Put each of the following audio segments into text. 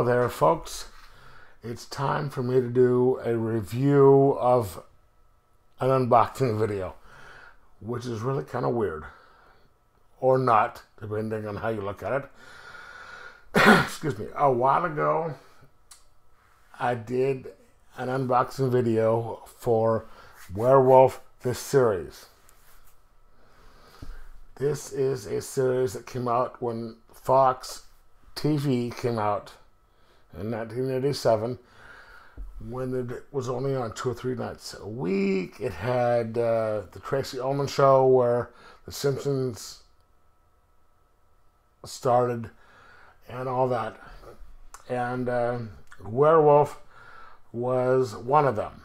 Hello there, folks. It's time for me to do a review of an unboxing video, which is really kind of weird. Or not, depending on how you look at it. Excuse me. A while ago, I did an unboxing video for Werewolf the Series. This is a series that came out when Fox TV came out in 1987, when it was only on 2 or 3 nights a week. It had the Tracy Ullman Show, where The Simpsons started, and all that. And Werewolf was one of them.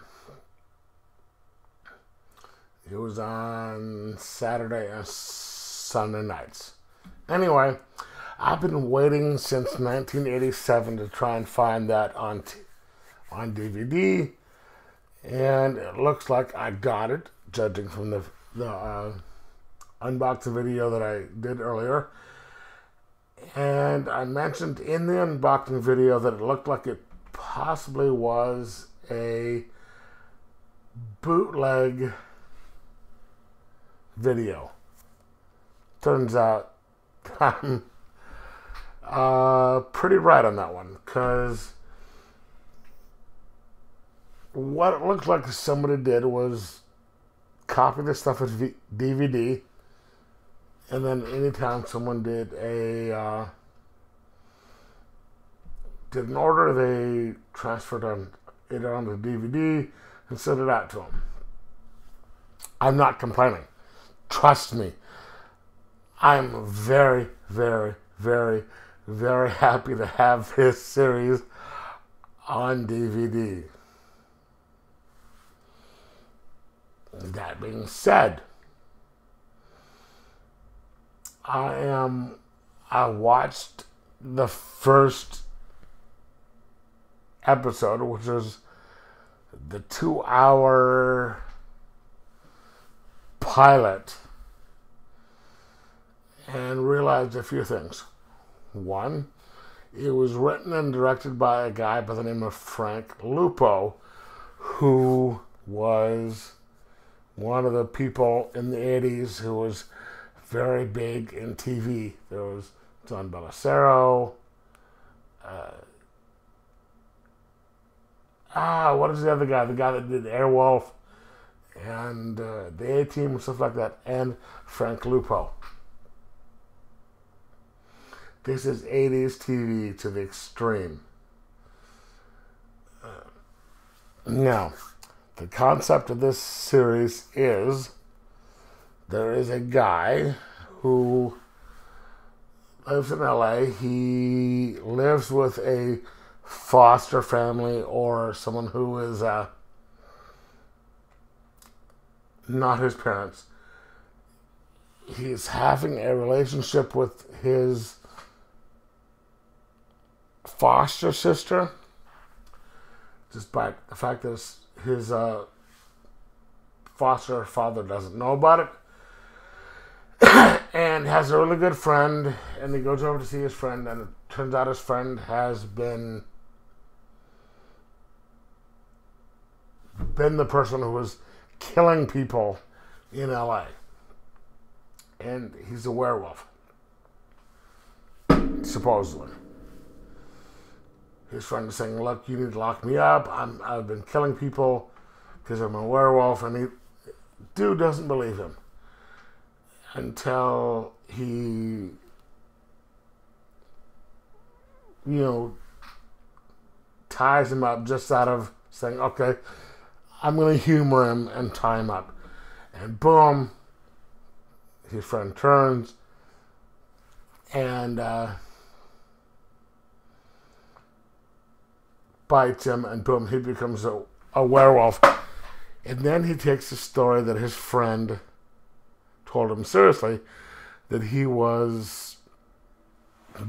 It was on Saturday and Sunday nights. Anyway, I've been waiting since 1987 to try and find that on DVD, and it looks like I got it, judging from the unboxing video that I did earlier. And I mentioned in the unboxing video that it looked like it possibly was a bootleg video. Turns out I'm pretty right on that one, because what it looked like somebody did was copy the stuff as DVD, and then anytime someone did an order, they transferred it onto DVD and sent it out to them. I'm not complaining. Trust me. I'm very, very, very, very happy to have this series on DVD. That being said, I watched the first episode, which is the 2-hour pilot, and realized a few things. One, it was written and directed by a guy by the name of Frank Lupo, who was one of the people in the 80s who was very big in TV. There was John Bellicero. What is the other guy? The guy that did Airwolf and the A-Team and stuff like that. And Frank Lupo. This is 80s TV to the extreme. Now, the concept of this series is there is a guy who lives in LA. He lives with a foster family, or someone who is not his parents. He's having a relationship with his foster sister, despite the fact that his foster father doesn't know about it, and has a really good friend, and he goes over to see his friend, and it turns out his friend has been the person who was killing people in LA, and he's a werewolf, supposedly. His friend is saying, "Look, you need to lock me up. I've been killing people because I'm a werewolf," and dude doesn't believe him until he, ties him up just out of saying, "Okay, I'm going to humor him and tie him up." And boom, his friend turns and bites him, and boom, he becomes a werewolf. And then he takes the story that his friend told him seriously, that he was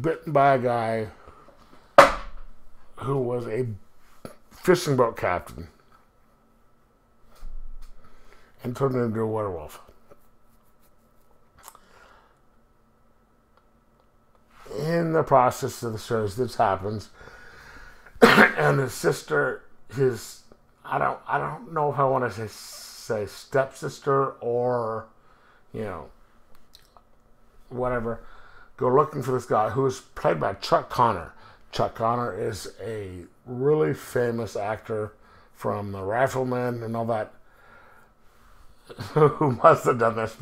bitten by a guy who was a fishing boat captain, and turned into a werewolf. In the process of the series, this happens. and his sister, I don't know if I want to say stepsister or, you know, whatever, go looking for this guy who is played by Chuck Connor. Chuck Connor is a really famous actor from The Rifleman and all that, who must have done this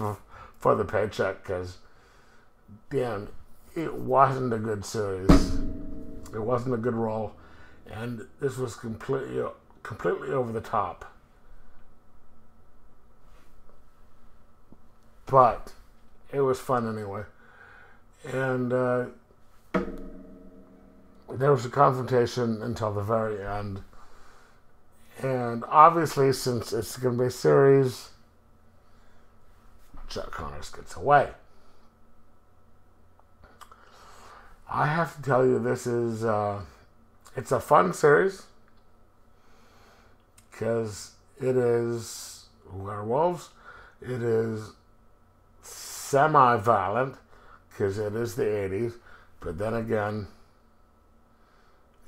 for the paycheck, because, damn, it wasn't a good series. It wasn't a good role, and this was completely over the top. But it was fun anyway. And there was a confrontation until the very end. And obviously, since it's going to be a series, Chuck Connors gets away. I have to tell you, this is, it's a fun series, because it is werewolves. It is semi-violent, because it is the 80s, but then again,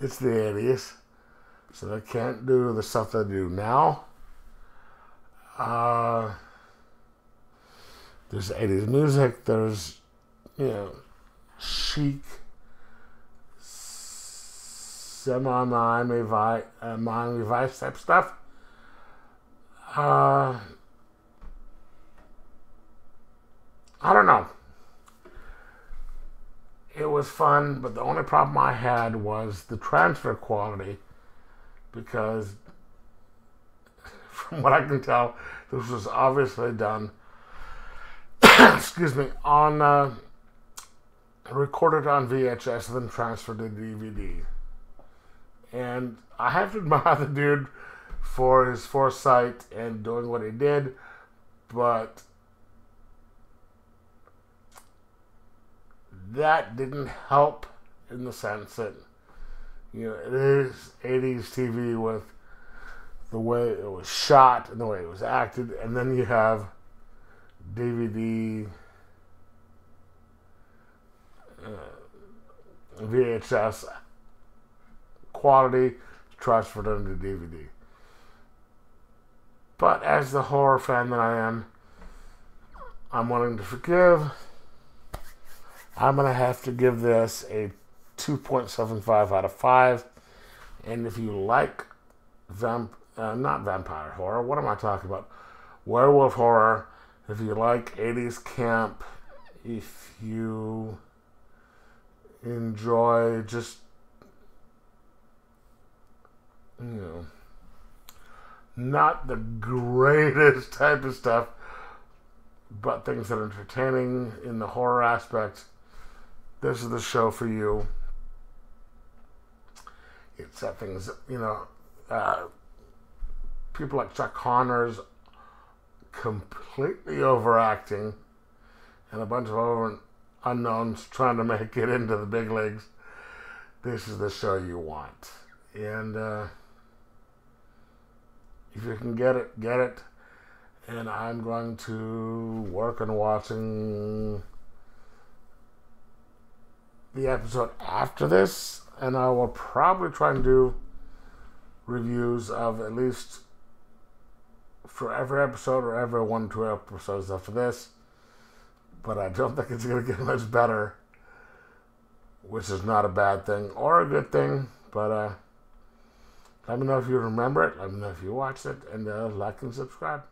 it's the 80s, so they can't do the stuff they do now. There's 80s music, there's, you know, chic, semi-Miami Vice type stuff. I don't know. It was fun, but the only problem I had was the transfer quality, because from what I can tell, this was obviously done excuse me, on recorded on VHS and then transferred to DVD. And I have to admire the dude for his foresight and doing what he did, but that didn't help in the sense that, you know, it is 80s TV with the way it was shot and the way it was acted, and then you have DVD, VHS quality transferred into DVD. But as the horror fan that I am, I'm willing to forgive. I'm going to have to give this a 2.75 out of 5. And if you like not vampire horror, what am I talking about? Werewolf horror. If you like 80s camp, if you enjoy just, you know, not the greatest type of stuff, but things that are entertaining in the horror aspect, this is the show for you. It's things, you know, people like Chuck Connors completely overacting, and a bunch of unknowns trying to make it into the big leagues. This is the show you want. And if you can get it, get it. And I'm going to work on watching the episode after this, and I will probably try and do reviews of at least for every episode or every 1 or 2 episodes after this. But I don't think it's going to get much better, which is not a bad thing or a good thing. But let me know if you remember it. Let me know if you watched it, and like and subscribe.